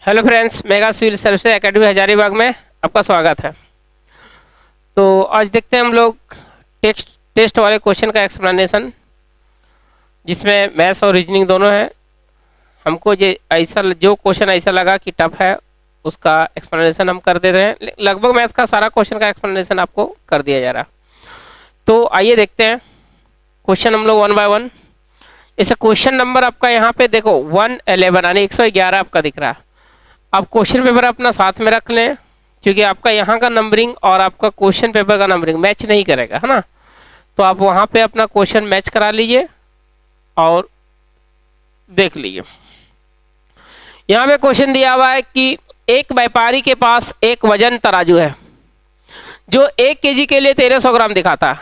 Hello friends, mega civil services academy Hazaribagh में आपका स्वागत है। तो आज देखते हैं हम लोग टेस्ट वाले क्वेश्चन का एक्सप्लेनेशन, जिसमें मैथ्स और रीजनिंग दोनों है। हमको जो क्वेश्चन ऐसा लगा कि टफ है, उसका एक्सप्लेनेशन हम कर दे रहे हैं। लगभग मैथ्स का सारा क्वेश्चन का एक्सप्लेनेशन आपको कर दिया जा रहा। तो आइए देखते हैं क्वेश्चन हम लोग वन बाय वन। जैसे क्वेश्चन नंबर आपका यहाँ पे देखो 111 यानी 111 आपका दिख रहा है। आप क्वेश्चन पेपर अपना साथ में रख लें, क्योंकि आपका यहाँ का नंबरिंग और आपका क्वेश्चन पेपर का नंबरिंग मैच नहीं करेगा, है ना। तो आप वहाँ पे अपना क्वेश्चन मैच करा लीजिए और देख लीजिए। यहाँ पे क्वेश्चन दिया हुआ है कि एक व्यापारी के पास एक वजन तराजू है जो 1 केजी के लिए 1300 ग्राम दिखाता है।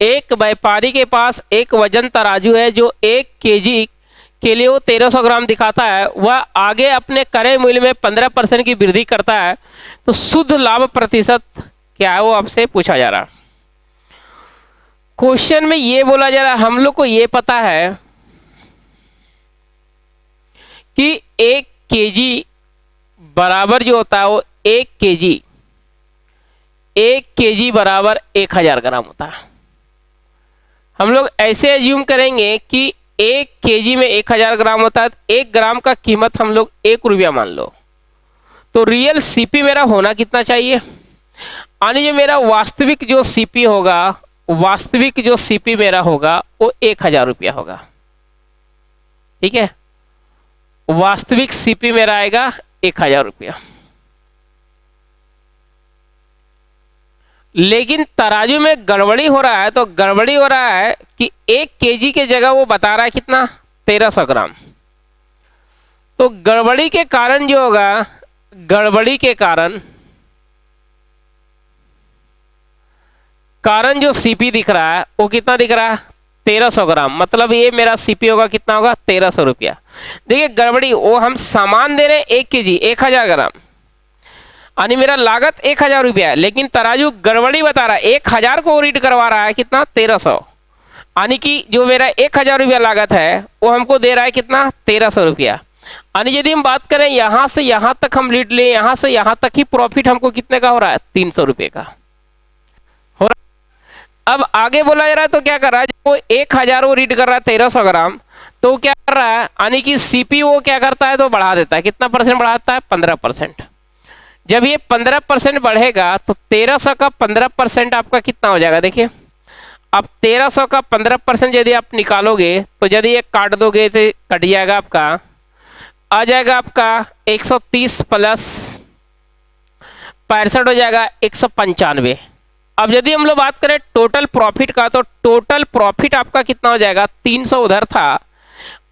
एक व्यापारी के पास एक वजन तराजू है जो 1 केजी के लिए वो 1300 ग्राम दिखाता है। वह आगे अपने क्रय मूल्य में 15% की वृद्धि करता है, तो शुद्ध लाभ प्रतिशत क्या है वो आपसे पूछा जा रहा है। क्वेश्चन में ये बोला जा रहा है, हम लोग को ये पता है कि 1 केजी बराबर जो होता है वो 1 केजी बराबर 1000 ग्राम होता है। हम लोग ऐसे एज्यूम करेंगे कि 1 केजी में 1000 ग्राम होता है, 1 ग्राम का कीमत हम लोग 1 रुपया मान लो। तो रियल सीपी मेरा होना कितना चाहिए, यानी जो मेरा वास्तविक जो सीपी मेरा होगा वो 1000 रुपया होगा। ठीक है, वास्तविक सीपी मेरा आएगा 1000 रुपया। लेकिन तराजू में गड़बड़ी हो रहा है, तो गड़बड़ी हो रहा है कि 1 केजी के जगह वो बता रहा है कितना, 1300 ग्राम। तो गड़बड़ी के कारण जो होगा, गड़बड़ी के कारण जो सीपी दिख रहा है वो कितना दिख रहा है, 1300 ग्राम। मतलब ये मेरा सीपी होगा कितना होगा, 1300 रुपया। देखिए गड़बड़ी, वो हम सामान दे रहे हैं 1 केजी 1000 ग्राम, यानी मेरा लागत 1000 रुपया है, लेकिन तराजू गड़बड़ी बता रहा है, 1000 को रीड करवा रहा है कितना, 1300। यानी कि जो मेरा 1000 रुपया लागत है वो हमको दे रहा है कितना, 1300 रुपया। यानी यदि हम बात करें यहाँ से यहाँ तक हम लीड लें, यहाँ से यहाँ तक ही प्रॉफिट हमको कितने का हो रहा है, 300 रुपये का हो रहा है। अब आगे बोला जा रहा है, तो क्या कर रहा है, वो 1000 वो रीड कर रहा है 1300 ग्राम, तो क्या कर रहा है, यानी कि सीपी वो क्या करता है, तो बढ़ा देता है। कितना परसेंट बढ़ाता है, 15%। जब ये 15% बढ़ेगा तो 1300 का 15% आपका कितना हो जाएगा। देखिए अब 1300 का 15% यदि आप निकालोगे, तो यदि ये काट दोगे तो कट जाएगा आपका, आ जाएगा आपका 130 प्लस 65 हो जाएगा 195। अब यदि हम लोग बात करें टोटल प्रॉफिट का, तो टोटल प्रॉफिट आपका कितना हो जाएगा, 300 उधर था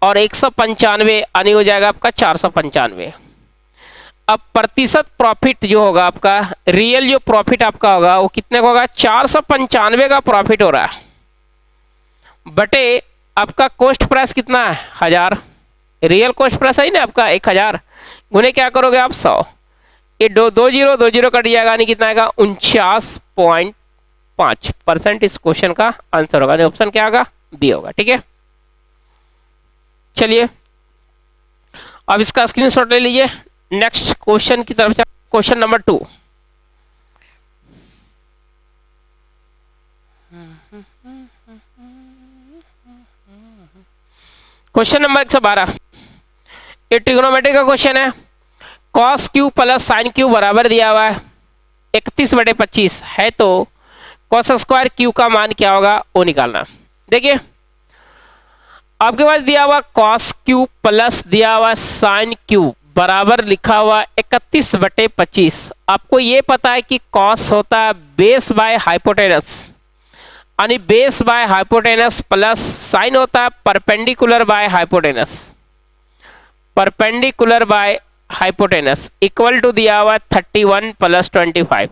और 195 यानी हो जाएगा आपका 495। अब प्रतिशत प्रॉफिट जो होगा आपका, रियल जो प्रॉफिट आपका होगा वो कितने का होगा, 495 का प्रॉफिट हो रहा है, बटे आपका कॉस्ट प्राइस कितना है, 1000। रियल कॉस्ट प्राइस है ना आपका 1000, गुने क्या करोगे आप 100, ये 20 कट जाएगा, यानी कितना आएगा, 49.5% इस क्वेश्चन का आंसर होगा। ऑप्शन क्या होगा, बी होगा। ठीक है, चलिए अब इसका स्क्रीनशॉट ले लीजिए। नेक्स्ट क्वेश्चन की तरफ, क्वेश्चन नंबर 2। क्वेश्चन नंबर 112, ये ट्रिग्नोमेट्री का क्वेश्चन है। Cos Q plus sign Q बराबर दिया हुआ है 31/25 है, तो कॉस स्क्वायर क्यू का मान क्या होगा वो निकालना। देखिए आपके पास दिया हुआ कॉस क्यू प्लस दिया हुआ साइन क्यू बराबर लिखा हुआ 31/25। आपको ये पता है कि कॉस होता है बेस बाय हाइपोटेनस, यानी base by hypotenuse, plus sine होता है perpendicular by hypotenuse, perpendicular by hypotenuse equal to दिया हुआ 31 प्लस 25।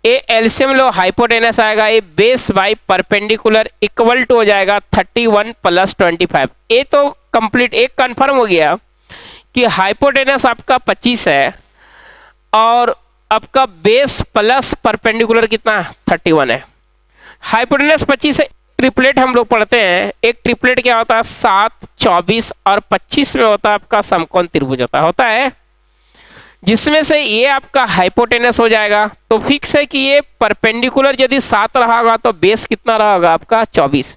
ए एलसीएम लो, हाइपोटेनस आएगा, ये base by perpendicular equal to हो जाएगा 31 प्लस 25। ये तो कंप्लीट, एक कंफर्म हो गया कि हाइपोटेनस आपका 25 है और आपका बेस प्लस परपेंडिकुलर कितना 31 है। हाइपोटेनस 25 है, ट्रिपलेट हम लोग पढ़ते हैं। एक ट्रिपलेट क्या होता है, 7, 24 और 25 में होता है आपका समकोण त्रिभुज होता है जिसमें से ये आपका हाइपोटेनस हो जाएगा। तो फिक्स है कि ये परपेंडिकुलर यदि 7 रहा होगा तो बेस कितना रहा होगा आपका 24,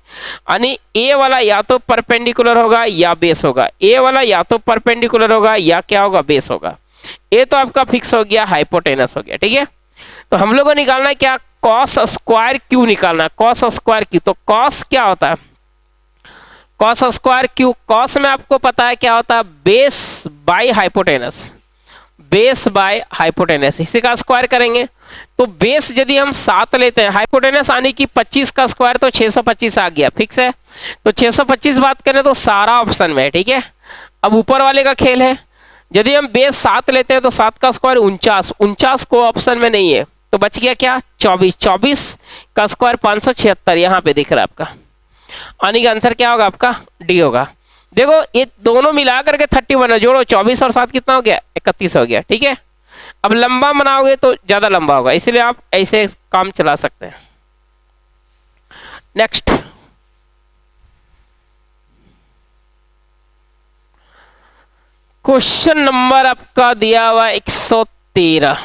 यानी ए वाला या तो परपेंडिकुलर होगा या बेस होगा, ए वाला या तो परपेंडिकुलर होगा या क्या होगा, बेस होगा। ये तो आपका फिक्स हो गया, हाइपोटेनस हो गया, ठीक है। तो हम लोग को निकालना है क्या, कॉस स्क्वायर क्यू निकालना है, कॉस स्क्वायर क्यू। तो कॉस क्या होता है, कॉस स्क्वायर क्यू, कॉस में आपको पता है क्या होता है, base by hypotenuse, base by hypotenuse, इसी का स्क्वायर करेंगे। तो बेस यदि हम 7 लेते हैं, हाइपोटेनस आने की 25 का स्क्वायर तो 625 आ गया, फिक्स है। तो 625 बात करें तो सारा ऑप्शन में है, ठीक है। अब ऊपर वाले का खेल है, यदि हम बेस 7 लेते हैं तो 7 का स्क्वायर 49, 49 को ऑप्शन में नहीं है, तो बच गया क्या 24, 24 का स्क्वायर 576 यहाँ पे दिख रहा है आपका, यानी कि आंसर क्या होगा आपका डी होगा। देखो ये दोनों मिला करके 31 है, जोड़ो 24 और 7 कितना हो गया 31 हो गया, ठीक है। अब लंबा बनाओगे तो ज्यादा लंबा होगा, इसलिए आप ऐसे काम चला सकते हैं। नेक्स्ट, क्वेश्चन नंबर आपका दिया हुआ 113।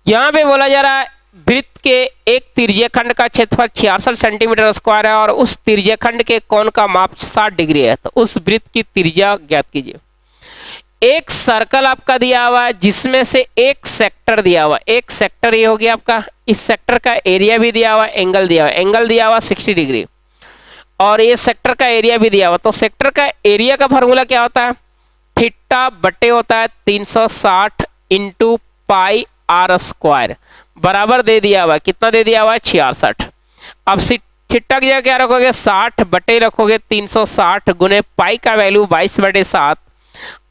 यहां पे बोला जा रहा है वृत्त के एक तिर्यक खंड का क्षेत्रफल 66 सेंटीमीटर स्क्वायर है और उस तिर्यक खंड के कोण का माप 60 डिग्री है, तो उस वृत्त की त्रिज्या ज्ञात कीजिए। एक सर्कल आपका दिया हुआ है जिसमें से एक सेक्टर दिया हुआ, एक सेक्टर ये हो गया आपका, इस सेक्टर का एरिया भी दिया हुआ, एंगल दिया हुआ, एंगल दिया हुआ 60 डिग्री, और ये सेक्टर का एरिया भी दिया हुआ। तो सेक्टर का एरिया का फॉर्मूला क्या होता है, थीटा बटे होता है 360 इंटू पाई आर स्क्वायर, बराबर दे दिया हुआ, कितना दे दिया हुआ है 66। अब थीटा की जगह क्या रखोगे 60 बटे रखोगे 360 गुने पाई का वैल्यू 22/7।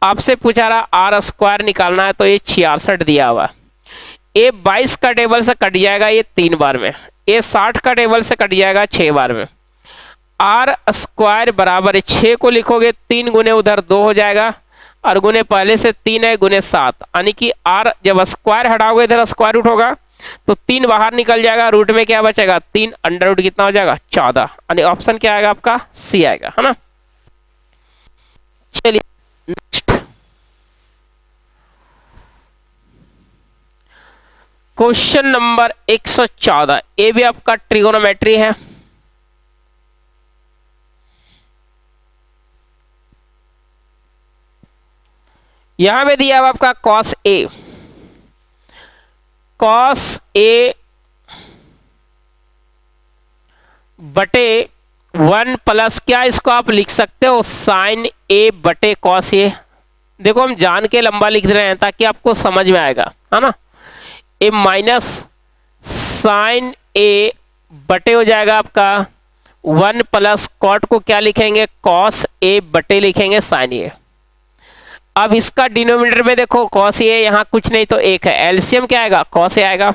आपसे पूछा रहा आर स्क्वायर निकालना है, तो ये 66 दिया हुआ, ये 22 का टेबल से कट जाएगा ये 3 बार में, ये 60 का टेबल से कट जाएगा 6 बार में। आर स्क्वायर बराबर 6 को लिखोगे 3 गुने उधर 2 हो जाएगा, और गुने पहले से 3 है गुने 7, यानी कि आर जब स्क्वायर हटाओगे इधर स्क्वायर रूट होगा तो 3 बाहर निकल जाएगा, रूट में क्या बचेगा 3, अंडर रूट कितना हो जाएगा 14, यानी ऑप्शन क्या आएगा आपका सी आएगा, है ना। चलिए नेक्स्ट, क्वेश्चन नंबर 114, ये भी आपका ट्रिगोनोमेट्री है। यहां पे दिया हुआ आपका कॉस ए, कॉस ए बटे 1 प्लस क्या, इसको आप लिख सकते हो साइन ए बटे कॉस ए। देखो हम जान के लंबा लिख रहे हैं ताकि आपको समझ में आएगा, है ना। ए माइनस साइन ए बटे हो जाएगा आपका 1 प्लस कॉट को क्या लिखेंगे कॉस ए बटे लिखेंगे साइन ए। अब इसका डिनोमिनेटर में देखो कॉस ए यहाँ कुछ नहीं तो 1 है, एलसीएम क्या आएगा कॉस ए आएगा,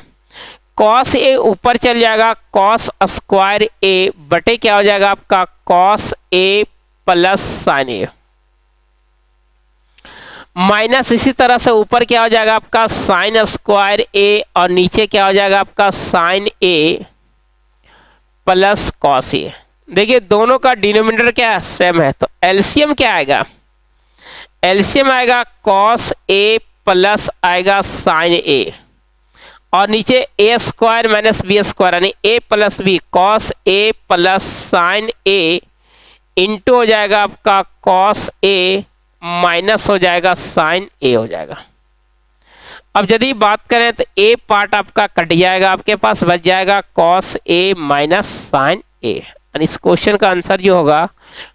कॉस ए ऊपर चल जाएगा कॉस स्क्वायर ए बटे क्या हो जाएगा आपका cos A plus sign A, minus इसी तरह से ऊपर क्या हो जाएगा आपका साइन स्क्वायर ए और नीचे क्या हो जाएगा आपका sign A plus cos A. देखिए दोनों का डिनोमिनेटर क्या है सेम है, तो एलसीएम क्या आएगा, एलसीएम आएगा कॉस ए प्लस आएगा साइन ए, और नीचे ए स्क्वायर माइनस बी स्क्वायर यानी ए plus B, cos A plus sign A into हो जाएगा आपका कॉस ए माइनस हो जाएगा साइन ए हो जाएगा। अब यदि बात करें तो ए पार्ट आपका कट जाएगा, आपके पास बच जाएगा कॉस ए माइनस साइन ए, यानी इस क्वेश्चन का आंसर जो होगा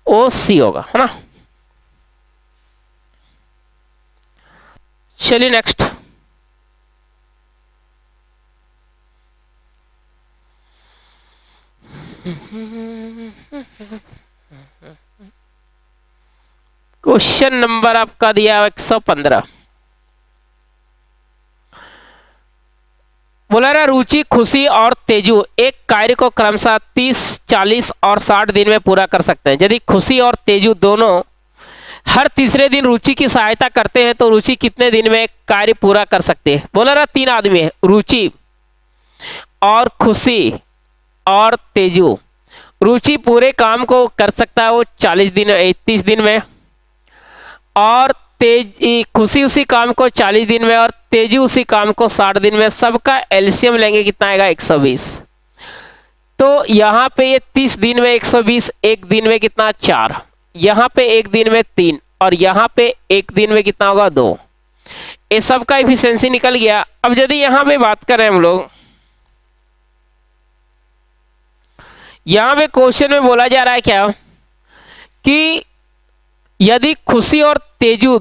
वो सी होगा, है ना। चलिए नेक्स्ट, क्वेश्चन नंबर आपका दिया 115। बोला रहा रुचि खुशी और तेजू एक कार्य को क्रमशः 30, 40 और 60 दिन में पूरा कर सकते हैं। यदि खुशी और तेजू दोनों हर तीसरे दिन रुचि की सहायता करते हैं तो रुचि कितने दिन में कार्य पूरा कर सकते हैं। बोला रहा 3 आदमी है रुचि और खुशी और तेजू, रुचि पूरे काम को कर सकता है वो 40 दिन 30 दिन में, और तेजी खुशी उसी काम को 40 दिन में, और तेजी उसी काम को 60 दिन में। सबका एलसीएम लेंगे कितना आएगा 120। तो यहाँ पे ये 30 दिन में 120, एक दिन में कितना 4, यहाँ पे एक दिन में 3, और यहाँ पे एक दिन में कितना होगा 2। ये सब का एफिशिएंसी निकल गया। अब यदि यहाँ पे बात करें हम लोग, यहाँ पे क्वेश्चन में बोला जा रहा है क्या कि यदि खुशी और तेजू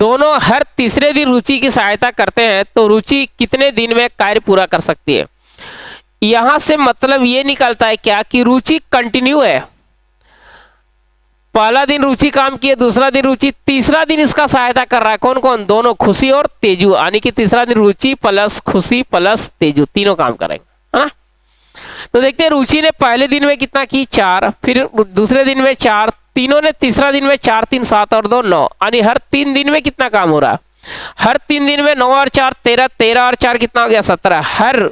दोनों हर तीसरे दिन रुचि की सहायता करते हैं तो रुचि कितने दिन में कार्य पूरा कर सकती है। यहां से मतलब ये निकलता है क्या कि रुचि कंटिन्यू है। पहला दिन रुचि काम किए, दूसरा दिन रुचि, तीसरा दिन इसका सहायता कर रहा है। कौन कौन? दोनों, खुशी और तेजू, यानी कि तीसरा दिन रुचि प्लस खुशी प्लस तेजू तीनों काम करेंगे, है ना। तो देखते हैं रुचि ने पहले दिन में कितना की 4, फिर दूसरे दिन में 4, तीनों ने तीसरा दिन में 4 3 7 और 2 9, यानी हर 3 दिन में कितना काम हो रहा है। हर 3 दिन में 9 और 4 13, 13 और 4 कितना हो गया 17। हर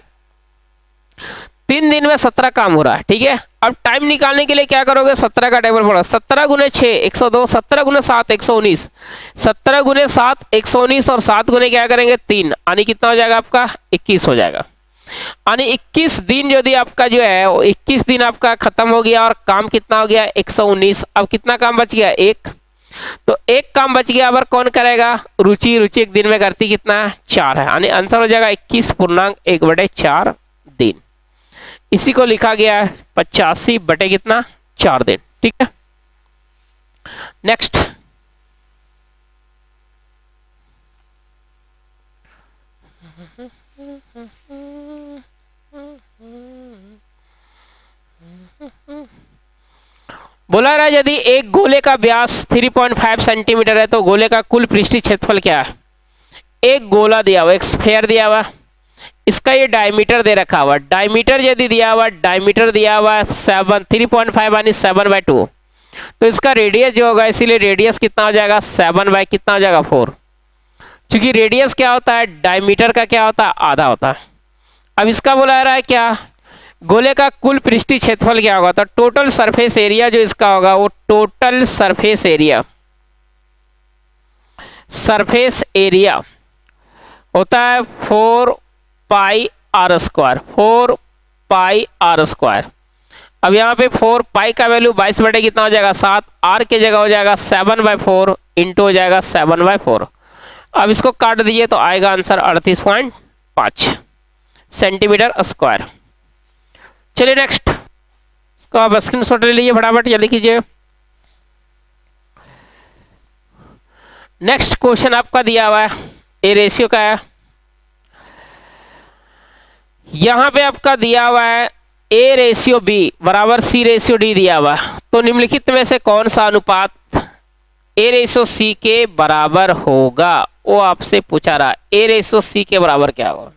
3 दिन में 17 काम हो रहा है, ठीक है। अब टाइम निकालने के लिए क्या करोगे, 17 का टेबल पढ़ो। 17 गुने 6 102, 17 गुने 7 119, 17 गुने 7 119, और 7 गुने क्या करेंगे 3, यानी कितना हो जाएगा आपका 21 हो जाएगा। यानी 21 दिन यदि आपका जो है 21 दिन आपका खत्म हो गया, और काम कितना हो गया 119। अब कितना काम बच गया 1, तो एक काम बच गया। अब कौन करेगा, रुचि। रुचि एक दिन में करती कितना 4 है, यानी आंसर हो जाएगा 21.1/4 दिन। इसी को लिखा गया है 85 बटे कितना 4 दिन, ठीक है। नेक्स्ट, बोला रहा यदि एक गोले का व्यास 3.5 सेंटीमीटर है तो गोले का कुल पृष्ठीय क्षेत्रफल क्या है। एक गोला दिया हुआ, एक स्फीयर दिया हुआ, इसका ये डायमीटर दे रखा हुआ। डायमीटर यदि दिया हुआ, डायमीटर दिया हुआ 3.5 यानी 7/2, तो इसका रेडियस जो होगा, इसीलिए रेडियस कितना हो जाएगा 7 कितना हो जाएगा 4। क्योंकि रेडियस क्या होता है, डायमीटर का क्या होता है, आधा होता है। अब इसका बोला रहा है क्या, गोले का कुल पृष्ठीय क्षेत्रफल क्या होगा, तो टोटल सरफेस एरिया जो इसका होगा वो total surface area, surface area होता है 4πr², 4πr²। अब यहाँ पे 4π का वैल्यू 22 बटे कितना हो जाएगा 7, r के जगह हो जाएगा 7/4 इंटू हो जाएगा 7/4। अब इसको काट दीजिए तो आएगा आंसर 38.5 सेंटीमीटर स्क्वायर। चलिए नेक्स्ट, इसको आप स्क्रीनशॉट ले लीजिए, फटाफट जल्दी कीजिए। नेक्स्ट क्वेश्चन आपका दिया हुआ है, ए रेशियो का है। यहां पे आपका दिया हुआ है A/B बराबर C/D दिया हुआ। तो निम्नलिखित में से कौन सा अनुपात A/C के बराबर होगा, वो आपसे पूछा रहा। A/C के बराबर क्या होगा।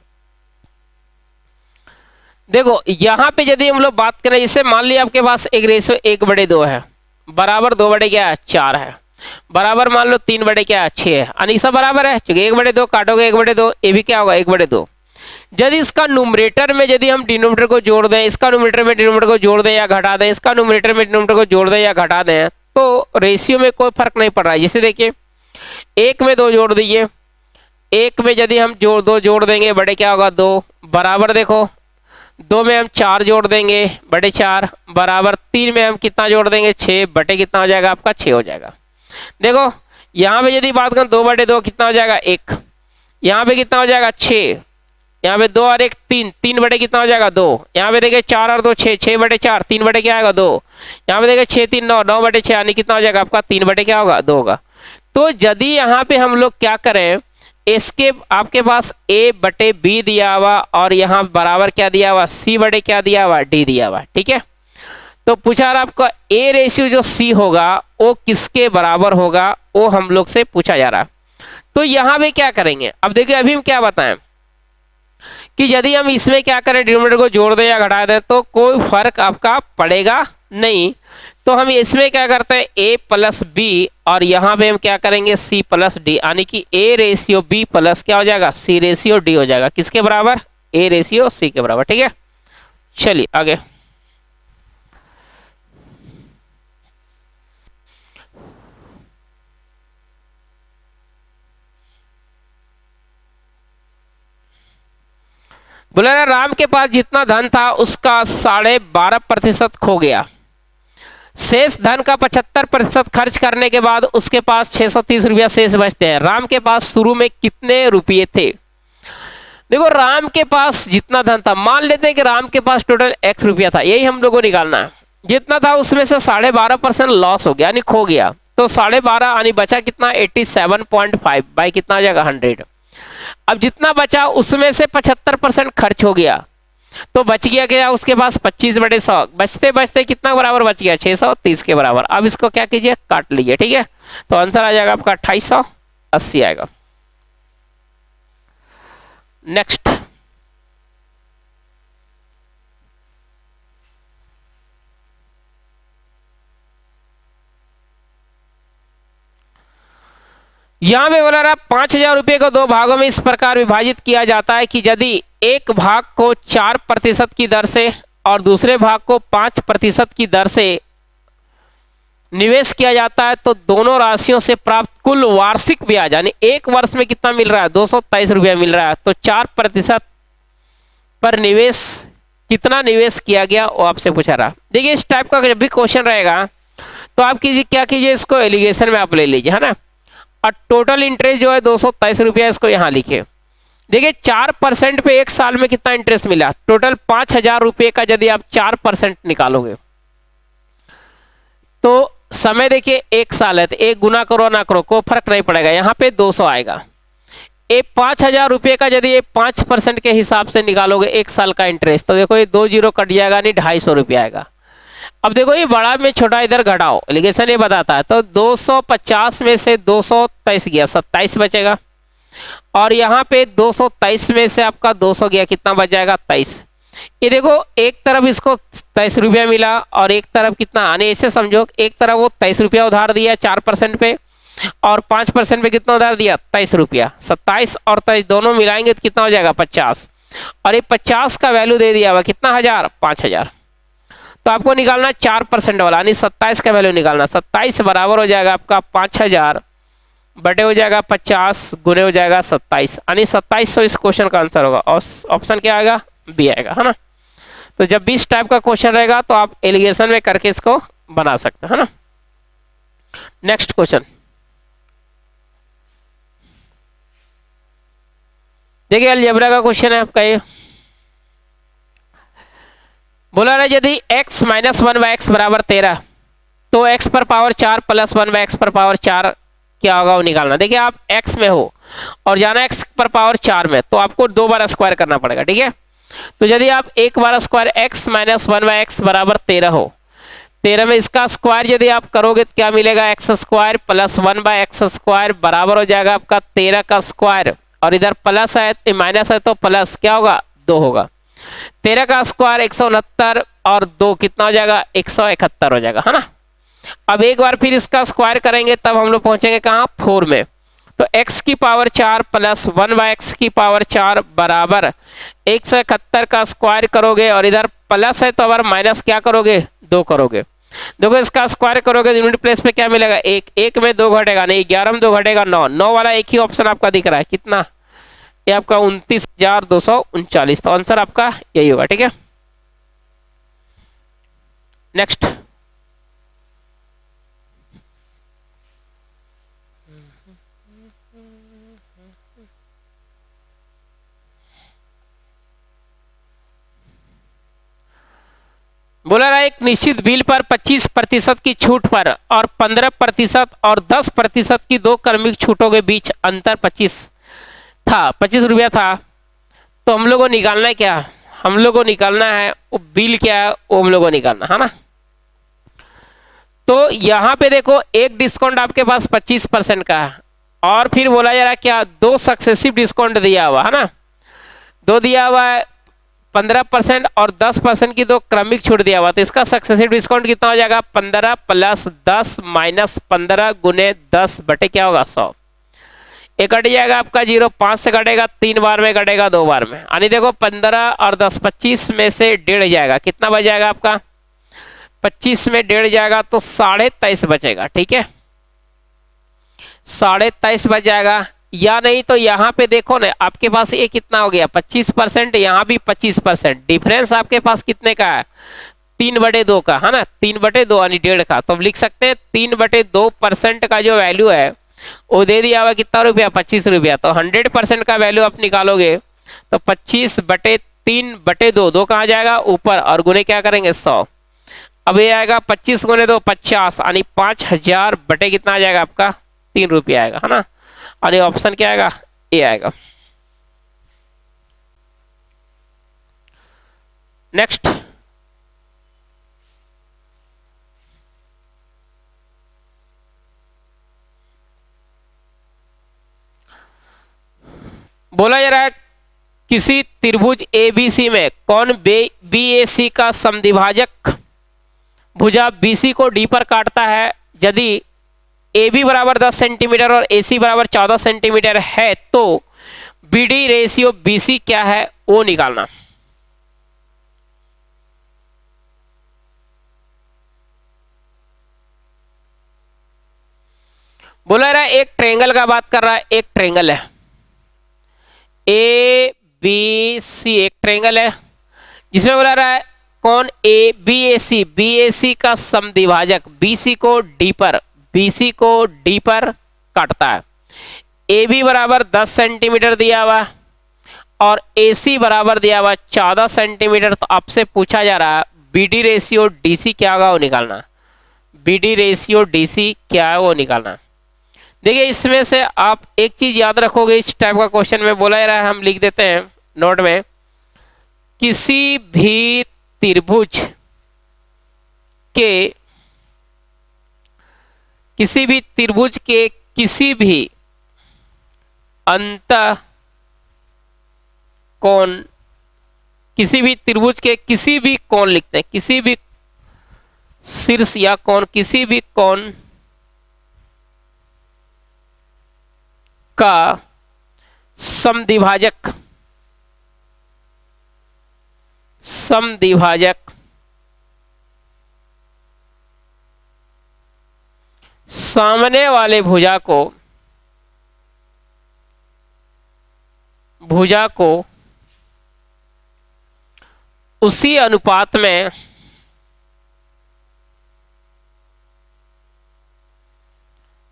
देखो यहां पे यदि हम लोग बात करें, जैसे मान लिया आपके पास एक रेशियो 1/2 है, बराबर 2/4 है, बराबर मान लो 3/6 है, यानी सब बराबर है। क्योंकि 1/2 काटोगे 1/2, ये भी क्या होगा 1/2। यदि इसका न्यूमरेटर में यदि हम डिनोमिनेटर को जोड़ दें, इसका न्यूमरेटर में डिनोमिनेटर को जोड़ दें या घटा दें, इसका न्यूमरेटर में डिनोमिनेटर को जोड़ दें या घटा दें, तो रेशियो में कोई फर्क नहीं पड़ रहा है। जैसे देखिए 1 में 2 जोड़ दीजिए, 1 में यदि हम 2 जोड़ देंगे बड़े क्या होगा 2, बराबर देखो 2 में हम 4 जोड़ देंगे बटे 4, बराबर 3 में हम कितना जोड़ देंगे 6 बटे कितना हो जाएगा आपका 6 हो जाएगा। देखो यहाँ पे यदि बात करें 2/2 कितना हो जाएगा 1, यहाँ पे कितना हो जाएगा 6, यहाँ पे 2 और 1 3, 3 बटे कितना हो जाएगा 2, यहाँ पे देखिए 4 और 2 6, 6/4, 3 बटे क्या आएगा 2, यहाँ पे देखिए 6 3 9, 9/6 यानी कितना हो जाएगा आपका 3 बटे क्या होगा 2 होगा। तो यदि यहाँ पे हम लोग क्या करें, इसके आपके पास A/B दिया हुआ और यहाँ बराबर क्या दिया हुआ C/ क्या दिया हुआ D दिया हुआ, ठीक है। तो पूछा रहा आपका A/C जो C होगा वो किसके बराबर होगा, वो हम लोग से पूछा जा रहा। तो यहाँ पे क्या करेंगे, अब देखिए अभी हम क्या बताएं कि यदि हम इसमें क्या करें डिनोमिनेटर को जोड़ दें या घटा दें तो कोई फर्क आपका पड़ेगा नहीं। तो हम इसमें क्या करते हैं A+B और यहाँ पे हम क्या करेंगे C+D, यानी कि A/B प्लस क्या हो जाएगा C/D हो जाएगा। किसके बराबर, A/C के बराबर, ठीक है। चलिए आगे, बोला राम के पास जितना धन था उसका 12.5% खो गया। शेष धन का 75% खर्च करने के बाद उसके पास 630 रुपया शेष बचते हैं। राम के पास शुरू में कितने रुपये थे? देखो राम के पास जितना धन था, मान लेते हैं कि राम के पास टोटल x रुपया था, यही हम लोगों को निकालना है। जितना था उसमें से 12.5% लॉस हो गया यानी खो गया, तो 12.5 यानी बचा कितना 87.5 बाई कितना हो जाएगा 100। अब जितना बचा उसमें से 75% खर्च हो गया, तो बच गया क्या उसके पास 25/100। बचते बचते कितना बराबर बच गया 630 के बराबर। अब इसको क्या कीजिए काट लीजिए, ठीक है। तो आंसर आ जाएगा आपका 2880 आएगा। नेक्स्ट, यहां पे बोला रहा 5000 रुपये को दो भागों में इस प्रकार विभाजित किया जाता है कि यदि एक भाग को 4% की दर से और दूसरे भाग को 5% की दर से निवेश किया जाता है तो दोनों राशियों से प्राप्त कुल वार्षिक ब्याज यानी एक वर्ष में कितना मिल रहा है 223 रुपया मिल रहा है। तो 4% पर निवेश कितना निवेश किया गया वो आपसे पूछा रहा। देखिए इस टाइप का जब भी क्वेश्चन रहेगा तो आप कीजिए क्या कीजिए, इसको एलिगेशन में आप ले लीजिए, है ना। और टोटल इंटरेस्ट जो है 223 रुपया, इसको यहाँ लिखे। देखिए 4% पे एक साल में कितना इंटरेस्ट मिला, टोटल 5000 रुपये का यदि आप 4% निकालोगे तो समय देखिए एक साल है, तो एक गुना करो ना करो कोई फर्क नहीं पड़ेगा, यहाँ पे 200 आएगा। ये 5000 रुपये का यदि ये 5% के हिसाब से निकालोगे एक साल का इंटरेस्ट, तो देखो ये 2 जीरो कट जाएगा, नहीं 250 रुपया आएगा। अब देखो ये बड़ा में छोटा इधर घटाओ, एलिगेशन ये बताता है। तो 250 में से 223 गया 27 बचेगा, और यहाँ पे 223 में से आपका 200 गया, कितना बच जाएगा 23। ये देखो एक तरफ इसको 23 रुपया मिला और एक तरफ कितना, यानी ऐसे समझो एक तरफ वो 23 रुपया उधार दिया 4% पे और 5% पे कितना उधार दिया 23 रुपया। 27 और 23 दोनों मिलाएंगे तो कितना हो जाएगा 50, और ये 50 का वैल्यू दे दिया हुआ कितना 5000। तो आपको निकालना 4% वाला यानी 27 का वैल्यू निकालना। 27 बराबर हो जाएगा आपका 5000 बटे हो जाएगा 50 गुने हो जाएगा 27 यानी 2700 इस क्वेश्चन का आंसर होगा। और ऑप्शन क्या आएगा बी आएगा, है ना। तो जब भी इस टाइप का क्वेश्चन रहेगा तो आप एलिगेशन में करके इसको बना सकते हैं, है ना। नेक्स्ट क्वेश्चन देखिए अलजेब्रा का क्वेश्चन है आपका ये। बोला रहा यदि x - 1/x बराबर 13 तो x पर पावर 4 प्लस 1/x पर पावर 4 क्या होगा वो निकालना। देखिए आप x में हो और जाना x पर पावर 4 में, तो आपको 2 बार स्क्वायर करना पड़ेगा, ठीक है। तो यदि आप एक बार स्क्वायर x - 1/x बराबर 13 हो, 13 में इसका स्क्वायर यदि आप करोगे तो क्या मिलेगा x square plus 1/x square बराबर हो जाएगा आपका 13 का स्क्वायर, और इधर प्लस है माइनस है तो प्लस क्या होगा 2 होगा। 13 का स्क्वायर 169 और 2 कितना हो जाएगा 171 हो जाएगा, है ना। अब एक बार फिर इसका स्क्वायर करेंगे तब हम लोग पहुंचेंगे कहाँ 4 में। तो x की पावर 4 प्लस 1/x की पावर 4 बराबर 171 का स्क्वायर करोगे, और इधर प्लस है तो अगर माइनस क्या करोगे 2 करोगे। देखो इसका स्क्वायर करोगे यूनिट प्लेस पे क्या मिलेगा 1, 1 में 2 घटेगा, नहीं 11 में 2 घटेगा 9, 9 वाला एक ही ऑप्शन आपका दिख रहा है कितना, ये आपका 29,239। तो आंसर आपका यही होगा, ठीक है। नेक्स्ट बोला रहा एक निश्चित बिल पर 25% की छूट पर और 15% और 10% की दो क्रमिक छूटों के बीच अंतर 25 रुपया था। तो हम लोग को निकालना है क्या, हम लोग को निकालना है वो बिल क्या है वो हम लोग को निकालना है ना। तो यहाँ पे देखो एक डिस्काउंट आपके पास 25% का है, और फिर बोला जा रहा है क्या 2 सक्सेसिव डिस्काउंट दिया हुआ है ना, 2 दिया हुआ है 15% और 10% की 2 क्रमिक छूट दिया हुआ। तो इसका सक्सेसिव डिस्काउंट कितना हो जाएगा 15 प्लस 10 माइनस 15 गुने 10 बटे क्या होगा 100। एक कट जाएगा आपका 0, 5 से कटेगा 3 बार में, कटेगा 2 बार में, यानी देखो 15 और 10 25 में से 1.5 जाएगा, कितना बच जाएगा आपका 25 में 1.5 जाएगा तो 23.5 बचेगा, ठीक है 23.5 बच जाएगा। या नहीं तो यहाँ पे देखो ना, आपके पास ये कितना हो गया 25%, यहाँ भी 25%, डिफरेंस आपके पास कितने का है 3/2 का, है ना, 3/2 यानी 1.5 का। तो हम लिख सकते हैं 3/2% का जो वैल्यू है वो दे दिया हुआ कितना रुपया 25 रुपया। तो 100% का वैल्यू आप निकालोगे तो 25/3/2, 2 कहाँ जाएगा ऊपर, और गुने क्या करेंगे 100। अब ये आएगा 25 गुने 2 50, यानी 5000 बटे कितना आ जाएगा आपका 3 रुपया आएगा, है ना। और ये ऑप्शन क्या आएगा, ए आएगा। नेक्स्ट, बोला जा रहा है किसी त्रिभुज एबीसी में कौन बीएसी का समद्विभाजक भुजा बीसी को डी पर काटता है। यदि ए बी बराबर 10 सेंटीमीटर और ए सी बराबर 14 सेंटीमीटर है तो B D ratio B C क्या है वो निकालना। बोला रहा है एक ट्रायंगल का बात कर रहा है, एक ट्रायंगल है ए बी सी, एक ट्रायंगल है जिसमें बोला रहा है कौन बी ए सी का समद्विभाजक बीसी को डी पर, बीसी को डी पर काटता है। ए बी बराबर 10 सेंटीमीटर दिया हुआ और ए सी बराबर दिया हुआ 14 सेंटीमीटर। तो आपसे पूछा जा रहा है B D ratio D C क्या होगा वो निकालना। B D ratio D C क्या है वो निकालना। देखिए इसमें से आप एक चीज याद रखोगे, इस टाइप का क्वेश्चन में बोला जा रहा है, हम लिख देते हैं नोट में, किसी भी त्रिभुज के किसी भी अंतः कोण, किसी भी त्रिभुज के किसी भी कोण लिखते हैं, किसी भी शीर्ष या कोण, किसी भी कोण का समद्विभाजक सामने वाले भुजा को उसी अनुपात में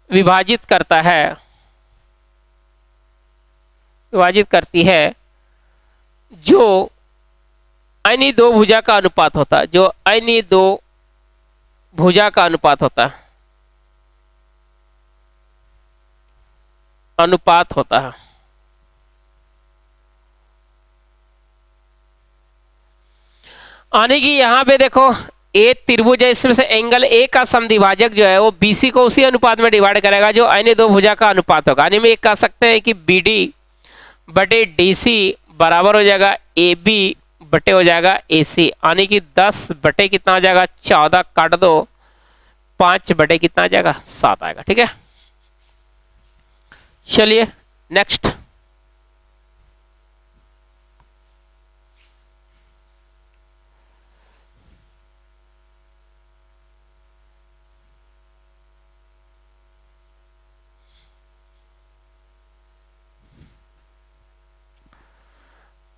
विभाजित करती है जो अन्य दो भुजा का अनुपात होता है, जो अन्य दो भुजा का अनुपात होता है, आने की यहां पे देखो ए त्रिभुज है, इसमें से एंगल ए का समद्विभाजक जो है वो बीसी को उसी अनुपात में डिवाइड करेगा जो अन्य दो भुजा का अनुपात होगा। यानी में एक कह सकते हैं कि बी डी बटे डी सी बराबर हो जाएगा ए बी बटे हो जाएगा ए सी, यानी कि 10 बटे कितना हो जाएगा 14, काट दो 5 बटे कितना आ जाएगा 7 आएगा। ठीक है, चलिए नेक्स्ट।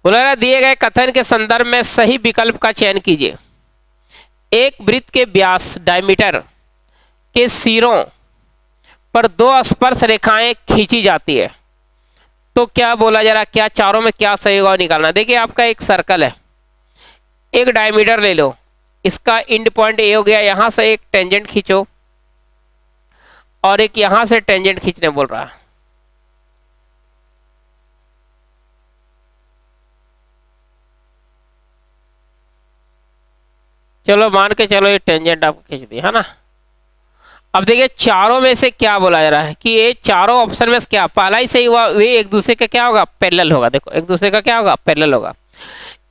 बोला दिए गए कथन के संदर्भ में सही विकल्प का चयन कीजिए। एक वृत्त के व्यास डायमीटर के सिरों पर 2 स्पर्श रेखाएं खींची जाती है तो क्या बोला जा रहा, क्या चारों में क्या सही होगा निकालना। देखिए आपका एक सर्कल है, एक डायमीटर ले लो, इसका एंड पॉइंट ए हो गया, यहां से एक टेंजेंट खींचो और एक यहां से टेंजेंट खींचने बोल रहा है। चलो मान के चलो ये टेंजेंट आपको खींच दी है ना। अब देखिए चारों में से क्या बोला जा रहा है कि ये चारों ऑप्शन में से क्या पहला ही सही हुआ, वे एक दूसरे का क्या होगा पैरेलल होगा। देखो एक दूसरे का क्या होगा पैरेलल होगा।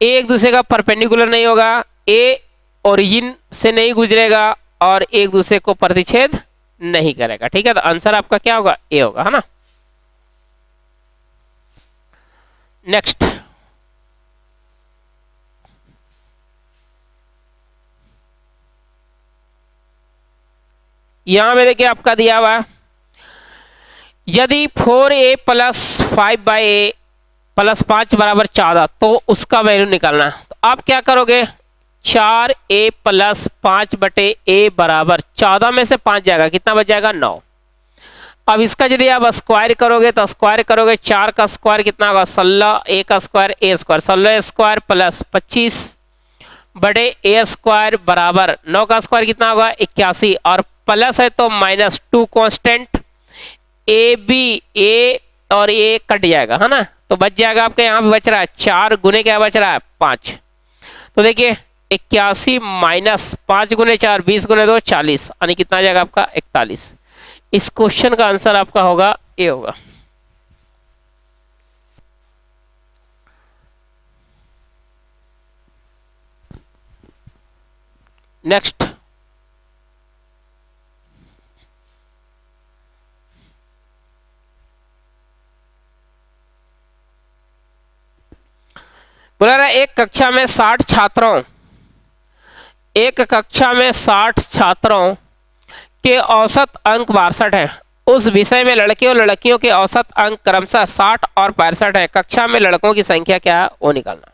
ए एक दूसरे का परपेंडिकुलर नहीं होगा, ए ओरिजिन से नहीं गुजरेगा और एक दूसरे को प्रतिच्छेद नहीं करेगा। ठीक है, तो आंसर आपका क्या होगा ए होगा, है ना। नेक्स्ट, यहां में देखिए आपका दिया हुआ यदि 4a प्लस 5/a प्लस 5 बराबर 14 तो उसका वैल्यू निकालना है। तो आप क्या करोगे, 4a प्लस 5/a बराबर 14 में से 5 जाएगा, कितना बच जाएगा 9। अब इसका यदि आप स्क्वायर करोगे तो स्क्वायर करोगे, 4 का स्क्वायर कितना होगा 16, a का square a square, 16 square plus 25/a square बराबर 9 का स्क्वायर कितना होगा 81, और प्लस है तो माइनस 2 कांस्टेंट, ए बी ए और ए कट जाएगा, है ना। तो बच जाएगा आपका, यहाँ पे बच रहा है 4 गुने क्या बच रहा है 5। तो देखिए 81 माइनस 5 गुने 4 20 गुने 2 40, यानी कितना आ जाएगा आपका 41। इस क्वेश्चन का आंसर आपका होगा ए होगा। नेक्स्ट, बोला रहा एक कक्षा में 60 छात्रों, एक कक्षा में 60 छात्रों के औसत अंक 62 हैं। उस विषय में लड़के और लड़कियों के औसत अंक क्रमशः 60 और 65 है। कक्षा में लड़कों की संख्या क्या है वो निकालना।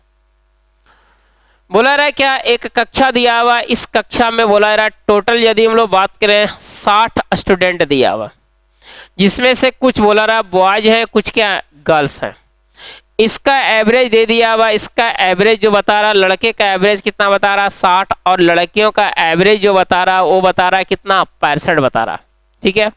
बोला रहा है क्या, एक कक्षा दिया हुआ, इस कक्षा में बोला रहा है टोटल यदि हम लोग बात करें 60 स्टूडेंट दिया हुआ, जिसमें से कुछ बोला रहा बॉयज है कुछ क्या गर्ल्स है। इसका एवरेज दे दिया हुआ, इसका एवरेज जो बता रहा, लड़के का एवरेज कितना बता रहा 60 और लड़कियों का एवरेज जो बता रहा वो बता रहा कितना 65 बता रहा। ठीक है,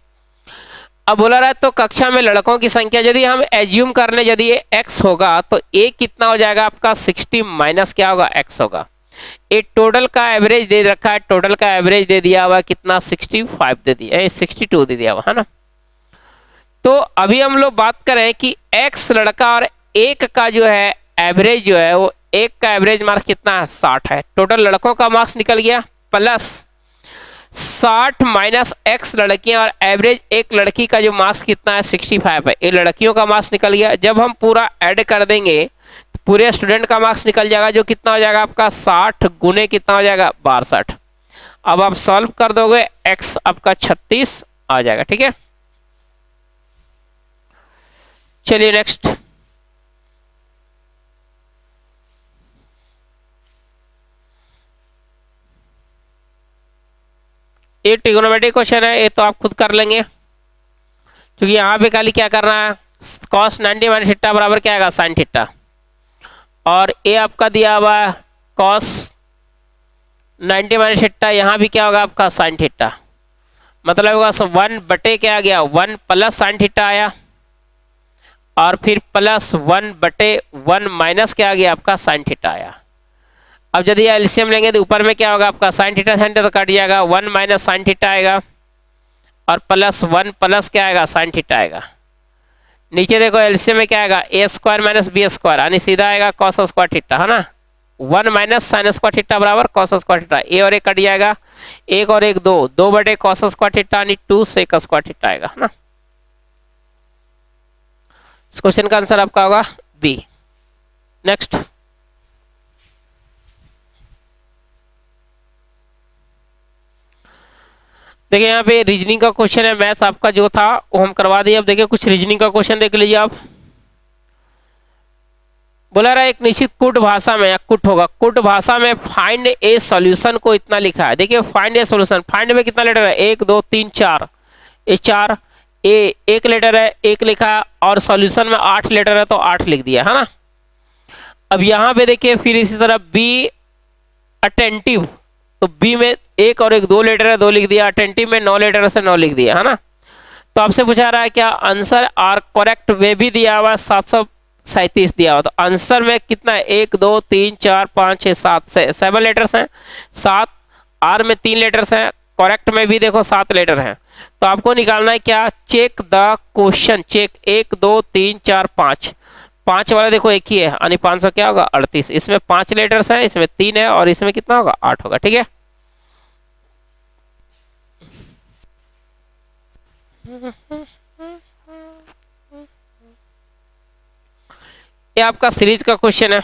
अब बोला रहा है तो कक्षा में लड़कों की संख्या यदि हम एज्यूम कर लें यदि ये x होगा तो a कितना हो जाएगा आपका 60 माइनस क्या होगा x होगा। ये टोटल का एवरेज दे रखा है, टोटल का एवरेज दे दिया हुआ कितना 65 दे दिया, 62 दे दिया हुआ है ना। तो अभी हम लोग बात करें कि x लड़का और एक का जो है एवरेज जो है वो एक का एवरेज मार्क्स कितना है 60 है, टोटल लड़कों का मार्क्स निकल गया प्लस 60 माइनस x लड़कियां और एवरेज एक लड़की का जो मार्क्स कितना है 65 है, ये लड़कियों का मार्क्स निकल गया। जब हम पूरा ऐड कर देंगे तो पूरे स्टूडेंट का मार्क्स निकल जाएगा जो कितना हो जाएगा आपका 60 गुने कितना हो जाएगा 62। अब आप सॉल्व कर दोगे x आपका 36 आ जाएगा। ठीक है, चलिए नेक्स्ट, ये ट्रिगोनोमेट्रिक क्वेश्चन है, ये तो आप खुद कर लेंगे क्योंकि यहाँ पे खाली क्या करना है cos 90 माइनस थीटा बराबर क्या आएगा sin थीटा, और ये आपका दिया हुआ है cos 90 माइनस थीटा, यहाँ भी क्या होगा आपका sin थीटा, मतलब होगा 1 बटे क्या आ गया 1 प्लस sin थीटा आया, और फिर प्लस 1 बटे 1 माइनस क्या आ गया आपका sin थीटा आया। अब यदि एलसीएम लेंगे तो ऊपर में क्या होगा आपका sin थीटा तो कट जाएगा 1 माइनस sin थीटा आएगा, और प्लस 1 प्लस क्या आएगा sin थीटा आएगा। नीचे देखो एलसीएम में क्या आएगा ए स्क्वायर माइनस बी स्क्वायर, यानी सीधा आएगा cos स्क्वायर थीटा, है ना। 1 माइनस sin स्क्वायर थीटा बराबर cos स्क्वायर थीटा, ए और ए कट जाएगा, एक और एक 2, 2 बटे cos स्क्वायर थीटा यानी 2 sec स्क्वायर थीटा आएगा, है ना। इस क्वेश्चन का आंसर आपका होगा बी। नेक्स्ट, देखिए यहाँ पे रीजनिंग का क्वेश्चन है, मैथ आपका जो था वो हम करवा दिए। अब देखिए कुछ रीजनिंग का क्वेश्चन देख लीजिए आप। बोला रहा है एक निश्चित कुट भाषा में, या कुट होगा, कुट भाषा में फाइंड ए सॉल्यूशन को इतना लिखा है। देखिए फाइंड ए सॉल्यूशन, फाइंड में कितना लेटर है 1 2 3 4, ये 4 ए एक लेटर है, एक लिखा है, और सॉल्यूशन में 8 लेटर है तो 8 लिख दिया, है ना। अब यहाँ पे देखिए फिर इसी तरह बी अटेंटिव, तो बी में एक और एक 2 लेटर है 2 लिख दिया, अटेंटिव में 9 लेटर से 9 लिख दिया, है ना। तो आपसे पूछा रहा है क्या आंसर आर करेक्ट वे भी दिया हुआ 737 दिया हुआ, तो आंसर में कितना है 1 2 3 4 5 6 7 से 7 लेटर्स हैं, 7 आर में 3 लेटर्स हैं, करेक्ट में भी देखो 7 लेटर हैं। तो आपको निकालना है क्या, चेक द क्वेश्चन, चेक 1 2 3 4 5, 5 वाला देखो एक ही है यानी 500 क्या होगा 38, इसमें 5 लेटर्स हैं, इसमें 3 है और इसमें कितना होगा 8 होगा। ठीक है, ये आपका सीरीज का क्वेश्चन है।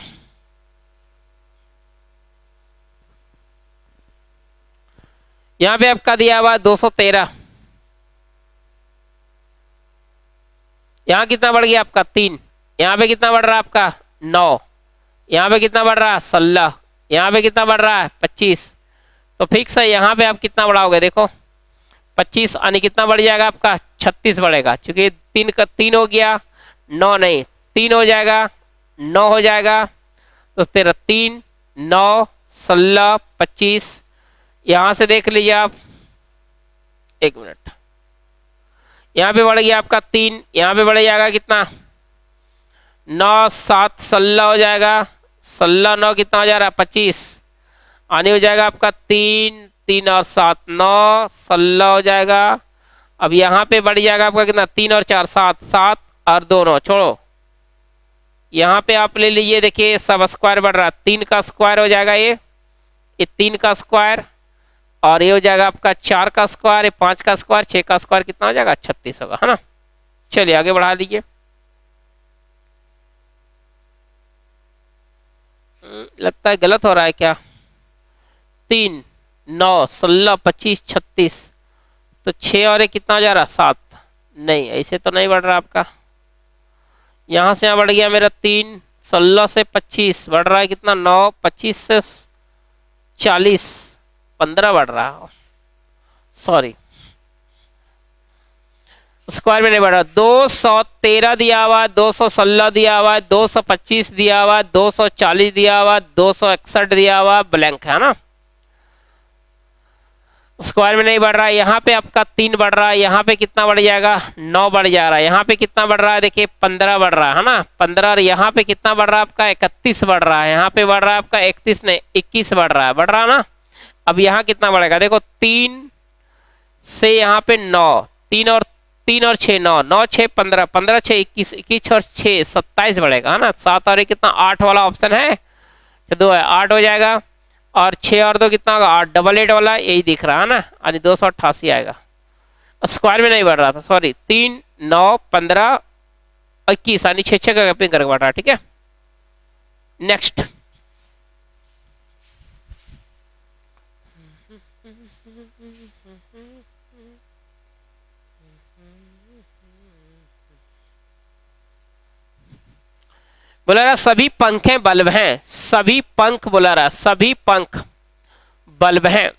यहां पे आपका दिया हुआ 213, यहाँ कितना बढ़ गया आपका 3, यहाँ पे कितना बढ़ रहा है आपका 9, यहाँ पे कितना बढ़ रहा है 16, यहाँ पे कितना बढ़ रहा है 25। तो फिक्स है यहाँ पे आप कितना बढ़ाओगे, देखो 25 यानी कितना बढ़ जाएगा आपका 36 बढ़ेगा, क्योंकि 3 का 3 हो गया 9 नहीं 3 हो जाएगा 9 हो जाएगा, तो तेरा 3 9 16 25। यहां से देख लीजिए आप, एक मिनट, यहाँ पे बढ़ गया आपका 3, यहाँ पे बढ़ जाएगा कितना 9 7 16 हो जाएगा, 16 9 कितना हो जा रहा है 25, आने हो जाएगा आपका 3 3 और 7 9 16 हो जाएगा। अब यहाँ पे बढ़ जाएगा आपका कितना 3 और 4 7 7 और 2 9 छोड़ो, यहाँ पे आप ले लीजिए, देखिए सब स्क्वायर बढ़ रहा है, 3 का स्क्वायर हो जाएगा ये 3 का स्क्वायर, और ये हो जाएगा आपका 4 का स्क्वायर, ये 5 का स्क्वायर, 6 का स्क्वायर कितना हो जाएगा 36 होगा, है ना। चलिए आगे बढ़ा लीजिए। लगता है गलत हो रहा है क्या, 3 9 16 25 36, तो 6 और 1 कितना हो जा रहा 7, नहीं ऐसे तो नहीं बढ़ रहा आपका, यहां से यहाँ बढ़ गया मेरा 3 16 से 25 बढ़ रहा है कितना 9 25 से 40 15 बढ़ रहा है, सॉरी स्क्वायर में नहीं बढ़ रहा, 213 दिया हुआ है, 216 दिया हुआ है, 225 दिया हुआ है, 240 दिया हुआ है, 261 दिया हुआ, ब्लैंक है ना, स्क्वायर में नहीं बढ़ रहा है। यहाँ पे आपका 3 बढ़ रहा है, यहाँ पे कितना बढ़ जाएगा 9 बढ़ जा रहा है, यहाँ पे कितना बढ़ रहा है देखिए 15 बढ़ रहा है ना 15, और यहाँ पे कितना बढ़ रहा है आपका 31 बढ़ रहा है, यहाँ पे बढ़ रहा है आपका 31 नहीं 21 बढ़ रहा है ना। अब यहाँ कितना बढ़ेगा देखो 3 से यहाँ पे 9 3 और 6 9 9 6 15 15 6 21 21 और 6 27 बढ़ेगा, है ना। 7 और 1 कितना 8 वाला ऑप्शन है, 2 है 8 हो जाएगा, और 6 और 2 कितना होगा 8 8 वाला यही दिख रहा है ना, यानी 288 आएगा। स्क्वायर में नहीं बढ़ रहा था, सॉरी 3 9 15 21 यानी 6 6 का गैपिंग करके बढ़ रहा है, ठीक है। नेक्स्ट बोला रहा सभी पंखे बल्ब हैं, सभी पंख बोला रहा सभी पंख बल्ब हैं,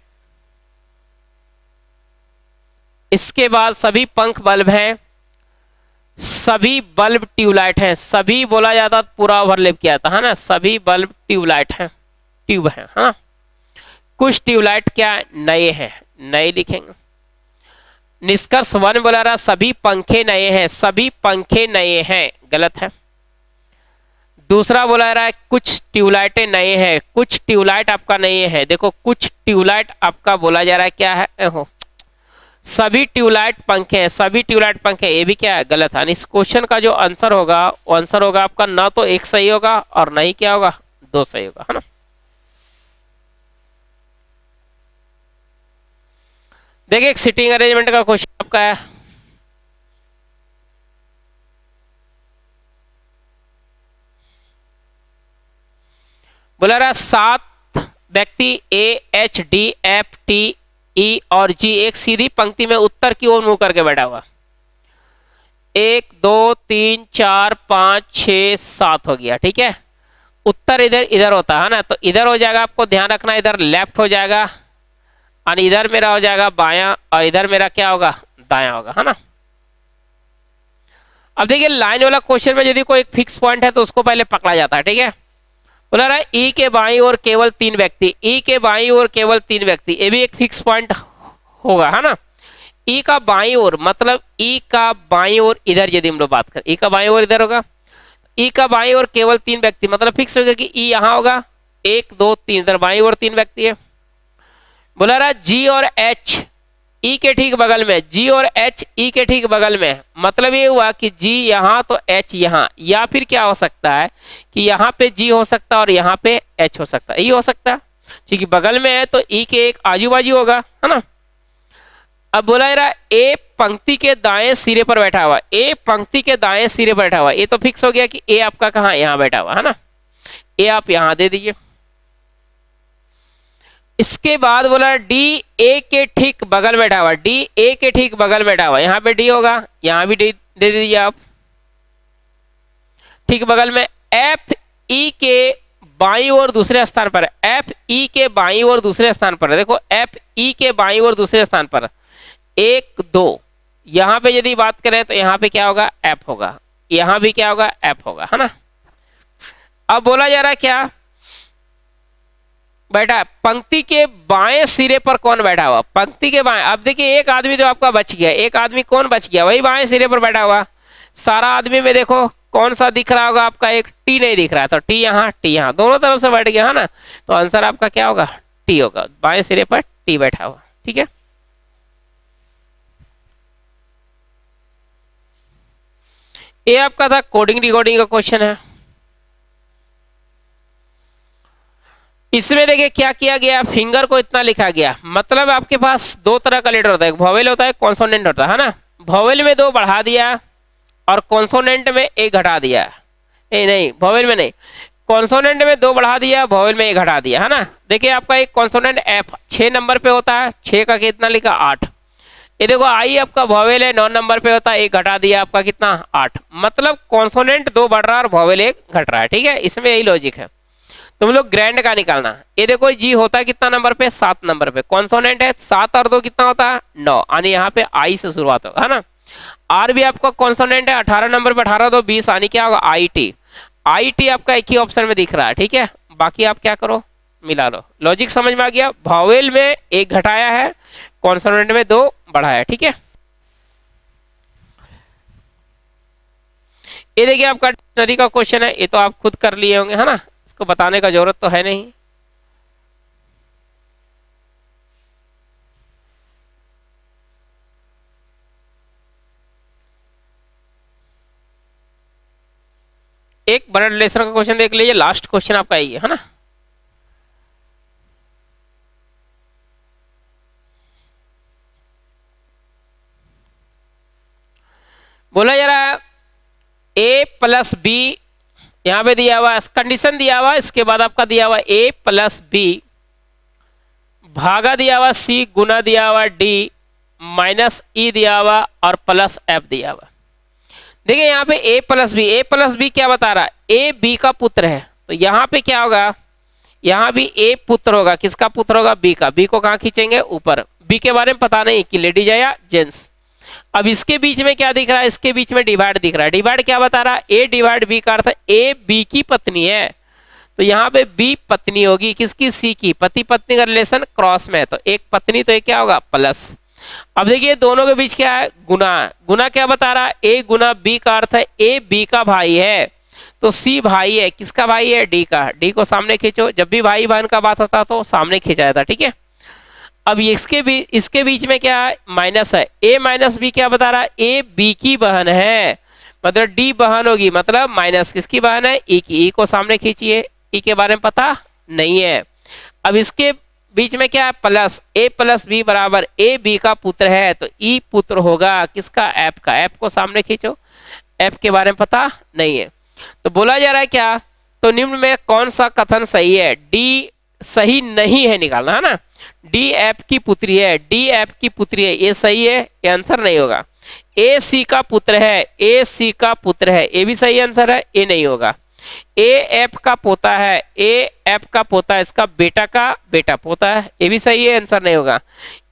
इसके बाद सभी पंख बल्ब हैं, सभी बल्ब ट्यूबलाइट हैं, सभी बोला जाता पूरा ओवरलैप किया था, है ना, सभी बल्ब ट्यूबलाइट हैं ट्यूब है ना। कुछ ट्यूबलाइट क्या नए हैं, नए लिखेंगे। निष्कर्ष 1 बोला रहा सभी पंखे नए हैं, सभी पंखे नए हैं, गलत है। दूसरा बोला रहा है कुछ ट्यूबलाइटें नए हैं, कुछ ट्यूबलाइट आपका नए हैं, देखो कुछ ट्यूबलाइट आपका बोला जा रहा है क्या है हो सभी ट्यूबलाइट पंखे हैं, सभी ट्यूबलाइट पंखे, ये भी क्या है गलत है। इस क्वेश्चन का जो आंसर होगा वो आंसर होगा आपका ना तो 1 सही होगा और ना ही क्या होगा 2 सही होगा, है ना। देखिए एक सीटिंग अरेंजमेंट का क्वेश्चन आपका है, बोला रहा 7 व्यक्ति A H D F T E और जी एक सीधी पंक्ति में उत्तर की ओर मुंह करके बैठा हुआ, 1 2 3 4 5 6 7 हो गया, ठीक है। उत्तर इधर इधर होता है ना, तो इधर हो जाएगा, आपको ध्यान रखना इधर लेफ्ट हो जाएगा और इधर मेरा हो जाएगा बायां और इधर मेरा क्या होगा दायां होगा, है ना। अब देखिए लाइन वाला क्वेश्चन में यदि कोई एक फिक्स पॉइंट है तो उसको पहले पकड़ा जाता है, ठीक है। बोला रहा है ई के बाईं ओर केवल 3 व्यक्ति, ई के बाईं ओर केवल 3 व्यक्ति, ये भी एक फिक्स पॉइंट होगा, है ना। ई का बाईं ओर मतलब ई का बाईं ओर इधर यदि हम लोग बात करें, ई का बाईं ओर इधर होगा, ई का बाईं ओर केवल 3 व्यक्ति मतलब फिक्स होगा कि ई यहाँ होगा, 1 2 3 इधर बाईं ओर 3 व्यक्ति है। बोला रहा जी और एच ई के ठीक बगल में, जी और एच ई के ठीक बगल में, मतलब ये हुआ कि जी यहाँ तो एच यहाँ, या फिर क्या हो सकता है कि यहाँ पे जी हो सकता है और यहाँ पे एच हो सकता है, ई हो सकता है, क्योंकि बगल में है तो ई के एक आजू बाजू होगा, है ना। अब बोला रहा ए पंक्ति के दाएं सिरे पर बैठा हुआ, ए पंक्ति के दाएं सिरे पर बैठा हुआ, ये तो फिक्स हो गया कि ए आपका कहाँ यहाँ बैठा हुआ, है ना, ए आप यहाँ दे दीजिए। इसके बाद बोला डी ए के ठीक बगल बैठा हुआ, डी ए के ठीक बगल बैठा हुआ, यहाँ पे डी होगा, यहाँ भी डी दे दीजिए आप। ठीक बगल में एफ ई के बाईं ओर दूसरे स्थान पर, एफ ई के बाईं ओर दूसरे स्थान पर, देखो एफ ई के बाईं ओर दूसरे स्थान पर 1 2, यहां पे यदि बात करें तो यहां पे क्या होगा, एफ होगा, यहां भी क्या होगा, एफ होगा, है ना। अब बोला जा रहा है क्या बैठा, पंक्ति के बाएं सिरे पर कौन बैठा हुआ, पंक्ति के बाएं। अब देखिए एक आदमी तो आपका बच गया, एक आदमी कौन बच गया, वही बाएं सिरे पर बैठा हुआ। सारा आदमी में देखो कौन सा दिख रहा होगा आपका, एक टी नहीं दिख रहा, तो टी यहाँ दोनों तरफ से बैठ गया, है ना। तो आंसर आपका क्या होगा, टी होगा, बाएं सिरे पर टी बैठा हुआ, ठीक है। ये आपका था कोडिंग डिकोडिंग का क्वेश्चन है। इसमें देखिए क्या किया गया, फिंगर को इतना लिखा गया, मतलब आपके पास दो तरह का लेटर होता है, एक वोवेल होता है, कॉन्सोनेंट होता है ना। वोवेल में 2 बढ़ा दिया और कॉन्सोनेंट में 1 घटा दिया, नहीं वोवेल में नहीं, कॉन्सोनेंट में 2 बढ़ा दिया, वोवेल में 1 घटा दिया, है ना। देखिए आपका एक कॉन्सोनेंट एफ 6 नंबर पे होता है, 6 का कितना लिखा 8। ये देखो आई आपका वोवेल है 9 नंबर पे होता है, 1 घटा दिया आपका कितना 8, मतलब कॉन्सोनेंट 2 बढ़ रहा है और वोवेल 1 घट रहा है, ठीक है। इसमें यही लॉजिक है। तुम लोग ग्रैंड का निकालना, ये देखो जी होता है कितना नंबर पे, 7 नंबर पे, कॉन्सोनेंट है 7 और 2 कितना होता है 9, यानी यहाँ पे आई से शुरुआत होगा, है ना। आर भी आपका कॉन्सोनेंट है 18 नंबर पे, 18 2 20, यानी क्या होगा आई टी। आई टी आपका एक ही ऑप्शन में दिख रहा है, ठीक है। बाकी आप क्या करो, मिला लो। लॉजिक समझ में आ गया, वोवेल में 1 घटाया है, कॉन्सोनेंट में 2 बढ़ाया, ठीक है। ये देखिए आपका डिक्शनरी का क्वेश्चन है, ये तो आप खुद कर लिए होंगे, है ना, इसको बताने का जरूरत तो है नहीं। एक बड़ा रिलेशन का क्वेश्चन देख लीजिए, लास्ट क्वेश्चन आपका यही है ना। बोला जा रहा है a प्लस बी, यहां पे दिया हुआ कंडीशन दिया हुआ, इसके बाद आपका दिया हुआ a प्लस बी भागा दिया हुआ c गुना दिया हुआ d माइनस e दिया हुआ और प्लस f दिया हुआ। देखिए यहाँ पे a प्लस बी क्या बता रहा है, a b का पुत्र है, तो यहाँ पे क्या होगा, यहाँ भी a पुत्र होगा, किसका पुत्र होगा, b का। b को कहाँ खींचेंगे, ऊपर। b के बारे में पता नहीं कि लेडीज है या जेंट्स। अब इसके बीच में क्या दिख रहा है, इसके बीच में डिवाइड दिख रहा है। डिवाइड क्या बता रहा है, a डिवाइड b का अर्थ a b की पत्नी है, तो यहाँ पे b पत्नी होगी किसकी, c की। पति पत्नी का रिलेशन क्रॉस में है, तो एक पत्नी तो एक क्या होगा प्लस। अब देखिए दोनों के बीच क्या है, गुना। गुना क्या बता रहा है, a गुना b का अर्थ है a b का भाई है, तो c भाई है, किसका भाई है, d का। d को सामने खींचो, जब भी भाई बहन का बात होता तो सामने खींचा जाता, ठीक है। अब इसके बीच में क्या है, माइनस है, a माइनस बी क्या बता रहा है, a b की बहन है, मतलब d बहन होगी, मतलब माइनस किसकी बहन है, e की। e को सामने खींचिए, e के बारे में पता नहीं है। अब इसके बीच में क्या है, प्लस, a प्लस बी बराबर a b का पुत्र है, तो e पुत्र होगा किसका, f का। f को सामने खींचो, f के बारे में पता नहीं है। तो बोला जा रहा है क्या, तो निम्न में कौन सा कथन सही है, d सही नहीं है निकालना, है ना। डी एफ की पुत्री है, डी एफ की पुत्री है, ये सही है, ये आंसर नहीं होगा। ए सी का पुत्र है, ए सी का पुत्र है, ये भी सही आंसर है, ये नहीं होगा। ए एफ का पोता है, ए एफ का पोता है, इसका बेटा का बेटा पोता है, ये भी सही है, आंसर नहीं होगा।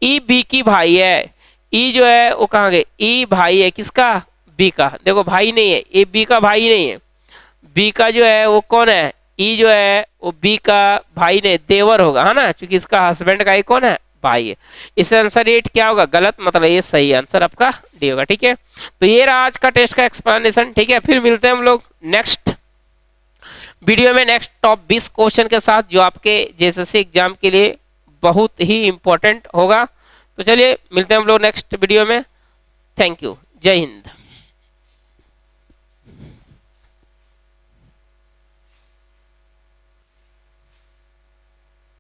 ई बी की भाई है, ई जो है वो कहाँ गए, ई भाई है किसका, बी का। देखो भाई नहीं है, ए बी का भाई नहीं है, बी का जो है वो कौन है, ई जो है वो बी का भाई ने देवर होगा, है ना, क्योंकि इसका हस्बैंड का ही कौन है, भाई है। इस आंसर ये क्या होगा, गलत, मतलब ये सही आंसर आपका डी होगा, ठीक है। तो ये रहा आज का टेस्ट का एक्सप्लेनेशन, ठीक है। फिर मिलते हैं हम लोग नेक्स्ट वीडियो में, नेक्स्ट टॉप 20 क्वेश्चन के साथ, जो आपके जेएसएससी एग्जाम के लिए बहुत ही इंपॉर्टेंट होगा। तो चलिए मिलते हैं हम लोग नेक्स्ट वीडियो में। थैंक यू, जय हिंद।